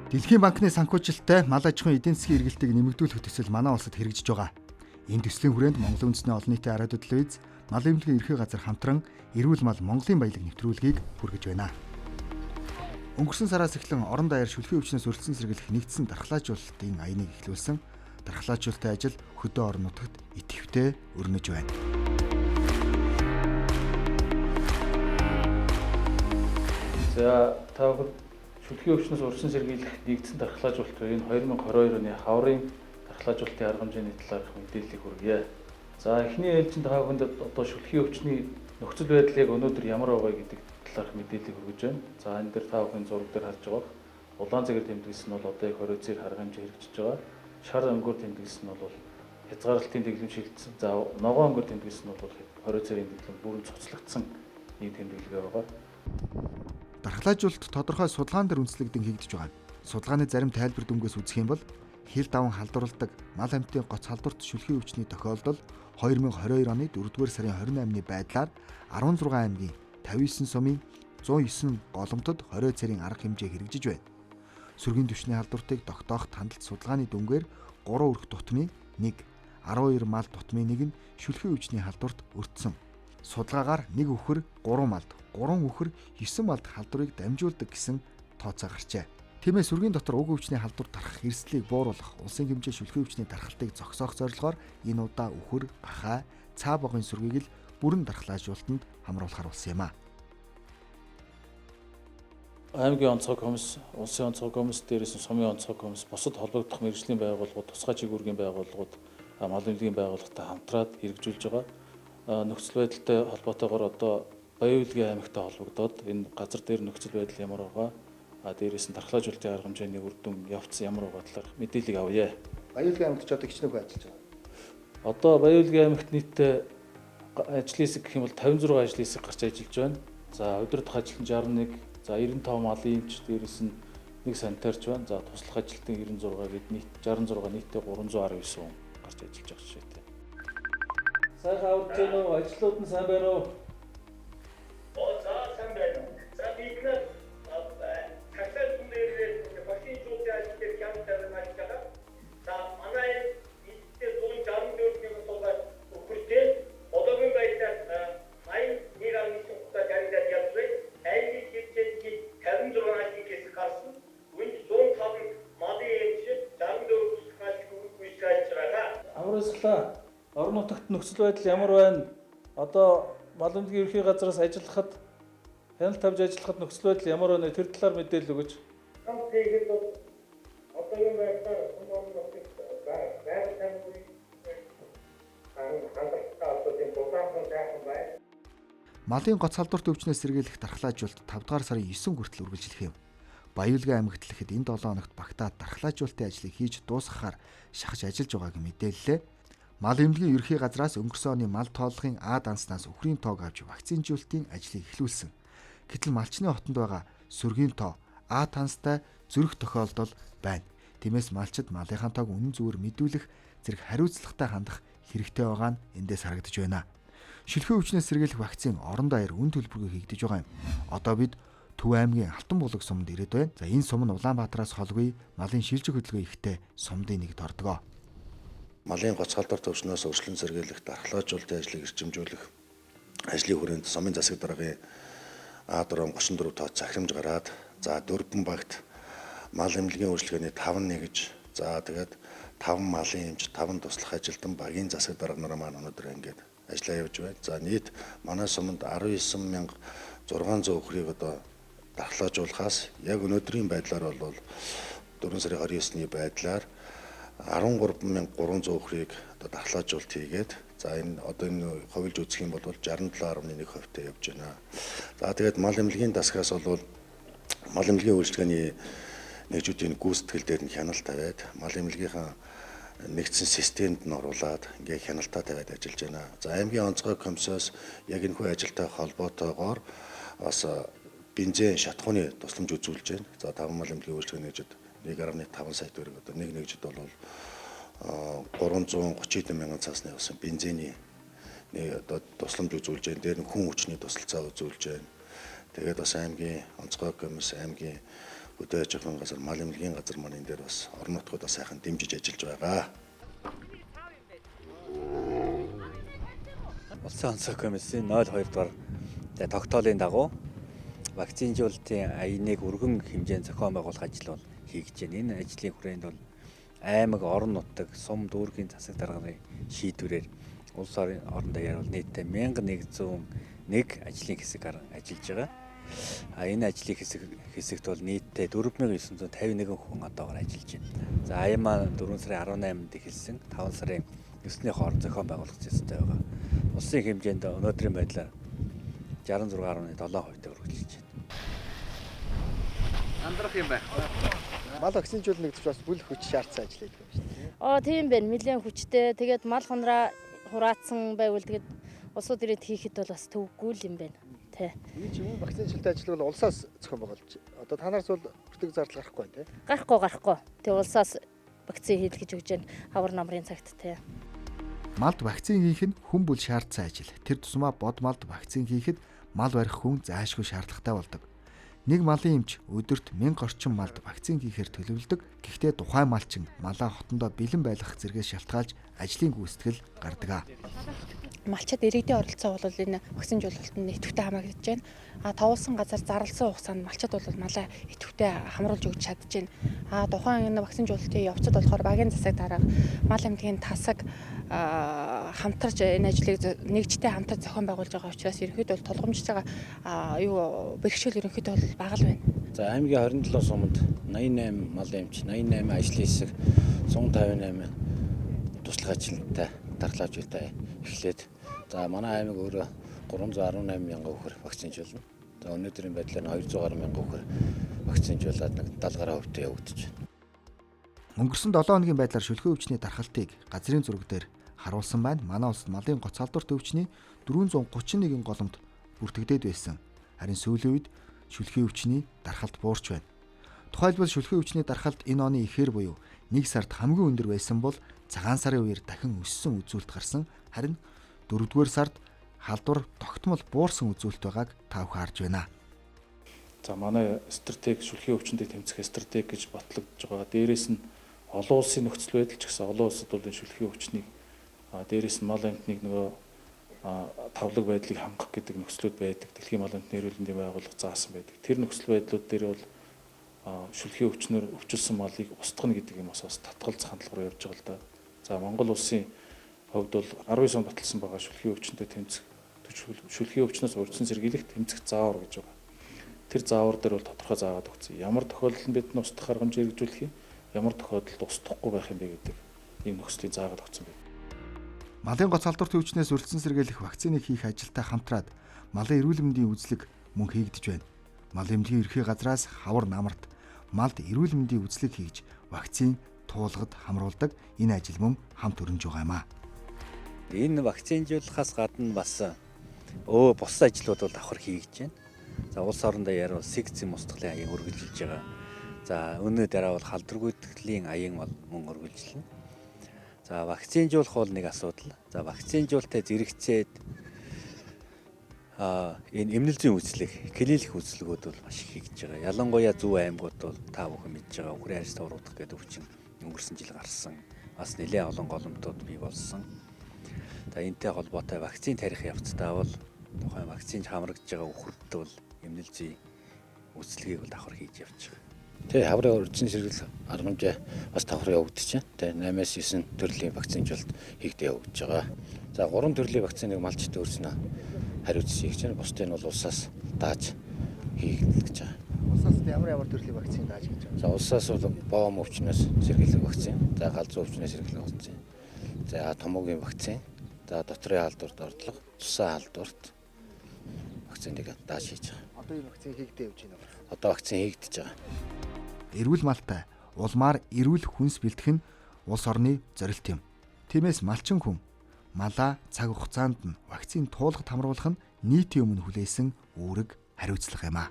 Дэлхийн банкны санхүүжилттэй мал аж ахуйн эдийн засгийн эргэлтийг нэмэгдүүлэх төсөл манай улсад хэрэгжиж байгаа. Энэ төслийн хүрээнд Монголын үндэсний олон нийтийн араа төдөлөөс мал эмнэлгийн ерхий газар хамтран эрүүл мал Монголын баялаг нэвтрүүлгийг хүргэж байна. Өнгөрсөн сараас эхлэн орон даяар шүлхий өвчнөөс өртсөн сэргийлэх нэгдсэн дархлаажуулалтын аяныг эхлүүлсэн. Дархлаажуулалтын ажил хөдөө орон нутагт идэвхтэй өрнөж байна. За та бүхэн шүлхий өвчнөөс урьдчилан сэргийлэх нэгдсэн дархлаажуулалтын 2022 оны хаврын дархлаажуулалтын арга хэмжээний талаарх мэдээллийг хүргье. За эхний ээлжинд та бүхэнд одоо шүлхий өвчний нөхцөл байдал яг өнөөдөр ямар байгаа гэдэг талаарх мэдээллийг хүргэж байна. За энэ дээр та бүхэн зураг дээр харж байгаа улаан цэгэр тэмдэглэс нь бол одоо их хориоцоор арга хэмжээ хэрэгжиж байгаа. Шар өнгөр тэмдэглэс нь бол хязгаарлалтын дэглэм шилжсэн. За ногоон өнгөр тэмдэглэс нь бол хориоцоорын дэглэм бүрэн цуцлагдсан нэг тэмдэглэгээ байгаа. Дархлаажуулалт тодорхой судалгаан дээр үндэслэгдэн хийгдэж байгаа. Судалгааны зарим тайлбар дүнгээс үзэх юм бол хил даван халдварладаг мал амьтдын гоц халдварт шүлхий өвчний тохиолдол 2022 оны 4-р сарын 28-ны байдлаар 16 аймгийн 59 сумын 109 голомтод хорио цэрийн арга хэмжээ хэрэгжиж байна. Сүргийн түвшний халдвартыг тогтоох тандалт судалгааны дүнгээр 3 өрх тутмын 1, 12 мал тутмын 1 нь шүлхий өвчний халдварт өртсөн. Судалгаагаар 1 үхэр 3 малд, 3 үхэр 9 малд халдварыг дамжуулдаг гэсэн тооцоо гарчээ. Тиймээс сүргийн дотор уг өвчний халдвар тархах эрсдлийг бууруулах, улсын хэмжээ шүлхий өвчний тархалтыг зогсоох зорилгоор энэ удаа үхэр, гахай, цаа богын сүргийг л бүрэн дархлаажуулалтанд хамруулахар болсон юм а. Аймгийн онцгой комисс, улсын онцгой комисс, дээрээс нь сумын онцгой комисс, бусад холбогдох мэргэжлийн байгууллагууд, тусгай чиглэлийн байгууллагууд, мал эмнэлгийн байгууллагатай хамтраад хэрэгжүүлж байгаа. Нөхцөл байдалтай холбоотойгоор одоо Баян-Улгийн аймагтай холбогдоод энэ газар дээр нөхцөл байдал ямар байгаа, дээрээс нь дархлаажуулалтын арга хэмжээний үр дүн явцсан ямар байгаа талаар мэдээллийг авъя. Баян-Улгийн аймагт ч одоо хичнээн хүн ажиллаж байгаа. Одоо Баян-Улгийн аймагт нийтдээ ажлын хэсэг гэх юм бол 56 ажлын хэсэг гарч ажиллаж байна. За удирдах ажилтан 61, за 95 малын эмч, дээрээс нь нэг санитарч байна. За туслах ажилтан 96 гээд нийт 66 нийтдээ 319 хүн гарч ажиллаж байгаа жишээтэй. Сайхан авч байна уу? Ажлууд нь сайн байна уу? За сайн байна. За бид нар тагсаас үнээр машин зүйн ажил дээр хямд тавьж байгаа. За манай эдгээр 164 мянган суулгаж өгөхтэй одоогийн байдлаар 81.1 хуудас гараад явж байна. Аймгийн хэмжээний 56 ажлын хэсэг гарсан. Үнд 105 малын эмч 64 туслах ажил үйлчилж байгаа. Амралслаа. Орон нутагт нөхцөл байдал ямар байна? Одоо мал эмнэлгийн ерхий газраас ажиллахад хяналт тавьж ажиллахад нөхцөл байдал ямар байна? Тэр талаар мэдээлэл өгөөч. Тэгээд одоогийн байдлаар хүмүүс байр тамирчид хангалттай асуудын булаанхан сайхан байна. Малын гоц халдварт өвчнөөс сэргийлэх дархлаажуулалт 5 дугаар сарын 9 хүртэл үргэлжлэх юм. Баян-Улгийн аймагт л ихэд энэ 7 хоногт багтаад дархлаажуулалтын ажлыг хийж дуусгахаар шахаж ажиллаж байгааг мэдээллээ. Мал эмнэлгийн ерхий газраас өнгөрсөн оны мал тооллогын А данснаас үхрийн тоог авч вакцинжуулалтын ажлыг эхлүүлсэн. Гэтэл малчны хотод байгаа сүргийн тоо А танстай зөрөх тохиолдол байна. Тиймээс малчид малынхаа тоог үнэн зөвөр мэдүүлэх зэрэг хариуцлагатай хандах хэрэгтэй байгаа нь эндээс харагдаж байна. Шүлхий өвчнөөс сэргийлэх вакцин орон даяар үн төлбөргүй хийгдэж байгаа юм. Одоо бид Төв аймгийн Алтан булаг суманд ирээд байна. За энэ сум нь Улаанбаатараас холгүй малын шилжих хөдөлгөөн ихтэй сумдын нэгд ордог. Малын гоц халдварт өвчнөөс өршлөн сэргийлэх дархлаажуулалтын ажлыг эрчимжүүлэх ажлын хүрээнд сумын засаг даргын А4 34 тооц захирамж гараад за дөрвөн багт мал эмнэлгийн үйлчилгээний 5 нэгж за тэгээд 5 малын эмч 5 туслах ажилтан багийн засаг дарга нар маань өнөөдөр ингээд ажиллаа явж байна. За нийт манай суманд 19,600 үхрийг одоо дархлаажуулахаас яг өнөөдрийн байдлаар бол 4 сарын 29-ны байдлаар 13,300 үхрийг одоо дархлаажуулалт хийгээд за энэ одоо энэ ховлж үзэх юм бол 67.1% явж байна. За тэгээд мал эмнэлгийн дасгаас бол мал эмнэлгийн үйлчилгээний нэгжүүдийн гүйцэтгэл дээр нь хяналт тавиад мал эмнэлгийнхаа нэгдсэн системд нь оруулаад ингээ хяналтаа тавиад ажиллаж байна. За аймгийн онцгой комиссоос яг энэ хүү ажилтай холбоотойгоор бас бензин шатхууны тусламж үзүүлж байна. За 5 мал эмнэлгийн үйлчилгээний нэгжид 1.5 сая төгрөг одоо нэг нэгжид бол 330 мянган цаасны явсан бензиний нэг одоо тусламж үзүүлж байна. Дээр нь хүн хүчний тусалцаа үзүүлж байна. Тэгээд бас аймгийн онцгой комисс, аймгийн хөдөө аж ахуйн газар, мал эмнэлгийн газар маань энэ дээр бас орон нутгуудаа сайхан дэмжиж ажиллаж байгаа. Улсын онцгой комиссийн 02 дугаар тогтоолын дагуу вакцинжуулалтын аяныг өргөн хэмжээнд зохион байгуулах ажил бол хийгдэж байна. Энэ ажлын хүрээнд бол аймаг, орон нутаг, сум дүүргийн засаг дарганы шийдвэрээр улс орон даяар бол нийтдээ 1101 ажлын хэсэг ажиллаж байгаа. Энэ ажлын хэсэгт бол нийтдээ 4951 хүн одоогоор ажиллаж байна. За аян маань 4 сарын 18-нд эхэлсэн 5 сарын 9-ний хооронд зохион байгуулах зүйтэй байгаа. Улсын хэмжээнд өнөөдрийн байдлаар 66.7% өргөжлөж байна. Андрах юм байна. Мал вакцинжуулалт нэгдэж бас бүл хүч шаардсан ажил хийх юм шүү дээ. Тийм байна. Нэлээд хүчтэй. Тэгээд мал хонроо хураацсан байвал тэгээд улсууд ирээд хийхэд бол бас төвгүй л юм байна. Тэ. Энэ чинь вакцинжуулалт ажил бол улсаас зохион байгуулж. Одоо танаас бол бүртгэг зардал гарахгүй байна тий. Гарахгүй. Тэгээд улсаас вакцин хийлгэж өгч जैन хавар намрын цагт тэ. Малд вакцин хийх нь хүн бүл шаардсан ажил. Тэр тусмаа бод малд вакцин хийхэд мал барих хүн заашгүй шаардлагатай болдог. Нэг малын эмч өдөрт 1000 орчим малд вакцин хийхээр төлөвлөдөг. Гэхдээ тухайн малчин малаа хотондоо бэлэн байлгах зэрэгээс шалтгаалж ажлын гүйцэтгэл гардаг. Малчид иргэдийн оролцоо бол энэ вакцинжуулалтанд идэвхтэй хамрагдаж байна. Товолсон газар зарласан хугацаанд малчид бол малаа идэвхтэй хамруулж өгч чадж байна. Тухайн энэ вакцинжуулалтын явцад болохоор багийн засаг дарга, мал эмнэлгийн тасаг хамтарч энэ ажлыг нэгжтэй хамтарч зохион байгуулж байгаа учраас ерөнхийдөө бол тулгамжиж байгаа бэрхшээл ерөнхийдөө бол бага л байна. За аймгийн 27 суманд 88 мал эмч, 88 ажлын хэсэг, 158 туслах ажилтнтай дархлаажуулалтаа эхлээд за манай аймаг өөрөө 318 мянган хүнээр вакцинжуулна. За өнөөдрийн байдлаар 200 гаруй мянган хүнээр вакцинжуулаад 70 гаруй хувьтай явагдаж байна. Өнгөрсөн 7 хоногийн байдлаар шүлхэн өвчний дархалтыг газрын зураг дээр харуулсан байна. Манай улсад малын гоц халдварт өвчний 431 голомт бүртгэгдээд байсан. Харин сүүлийн үед шүлхэн өвчний дархалт буурч байна. Тухайлбал шүлхэн өвчний дархалт энэ оны ихэр буюу 1 сард хамгийн өндөр байсан бол цагаан сарын үеэр дахин өссөн үзүүлэлт гарсан. Харин 4-р сард халдвар тогтмол буурсан үзүүлэлт байгааг та бүхэн харж байна. За манай стратеги шүлхийн өвчнөд тэмцэх стратеги гэж батлагдж байгаа. Дээрээс нь олон улсын нөхцөл байдал ч гэсэн олон улсад бол энэ шүлхийн өвчнийг дээрээс нь мал амтныг нөгөө тавлаг байдлыг хангах гэдэг нөхцлүүд байдаг. Дэлхийн мал амтны эрүүл мэндийн байгууллага заасан байдаг. Тэр нөхцөл байдлууд дээр бол шүлхийн өвчнөр өвчлсөн малыг устгах гэдэг юм бас татгалзах хандлага руу явж байгаа л да. За Монгол улсын хувьд бол 19 онд баталсан байгаа шүлхийн өвчнөд тэмцэх шүлхийн өвчнөөс урьдчилан сэргийлэх тэмцэх заавар гэж байгаа. Тэр заавар дээр бол тодорхой заагаад өгсөн. Ямар тохиолдолд бид нь устгах аргамжийг хэрэгжүүлэх юм, ямар тохиолдолд устгахгүй байх юм бэ гэдэг ийм нөхцөлийг заагаад өгсөн байна. Малын гоц халдварт өвчнөөс урьдчилан сэргийлэх вакциныг хийх ажилтай хамтраад малын эрүүл мэндийн үзлэг мөн хийгдэж байна. Мал эмнэлгийн ерхий газраас хавар намарт малд эрүүл мэндийн үзлэг хийж вакцин туулгад хамруулдаг. Энэ ажил мөн хамт өрнөж байгаа юм аа. Энэ вакцинжуулахаас гадна бас бус ажлууд бол давхар хийгдэж байна. За улс орон даяар бол секцийн устгалын аян үргэлжилж байгаа. За өнөө дараа бол халдваргүйтгэлийн аян бол мөн үргэлжилнэ. За вакцинжуулах бол нэг асуудал. За вакцинжуулалтад зэрэгцээд энэ эмнэлзийн үзлэг, клиник үзлэгүүд бол маш их хийгдэж байгаа. Ялангуяа зөв аймагуд бол та бүхэн мэдж байгаа. Үхрийн арьс тавруудах гэдэг өвчин өнгөрсөн жил гарсан. Бас нэлээд олон голомтууд бий болсон. За энэтэй холбоотой вакцин тарих явцдаа бол тухайн вакцинж хамрагдж байгаа үхэрд бол эмнэлзийн үзлэгийг бол давхар хийж явж байгаа. Тэ хаврын урьдчилан сэргийлэх аргамжаа бас давхар явагдаж байна. Тэ 8-9 төрлийн вакцинжуулалт хийгдэж явагдаж байгаа. За 3 төрлийн вакциныг малчид өөрснөө хариуцсан хийж байна. Бусдыг нь бол улсаас дааж хийгдэж байгаа. Улсаас ямар төрлийн вакцин дааж хийж байгаа? За улсаас бол боом өвчнөөс сэргийлэх вакцин, за галзуу өвчнөөс сэргийлэх вакцин. За томоогийн вакцин, за дотрын халдварт орлого, цусан халдварт вакциныг дааж хийж байгаа. Одоо энэ вакцин хийгдэж явж байна уу? Одоо вакцин хийгдэж байгаа. Эрүүл малтай улмаар эрүүл хүнс бэлтгэх нь улс орны зорилт юм. Тиймээс малчин хүн малаа цаг хугацаанд нь вакцин туулгад хамруулах нь нийтийн өмнө хүлээсэн үүрэг хариуцлага юм аа.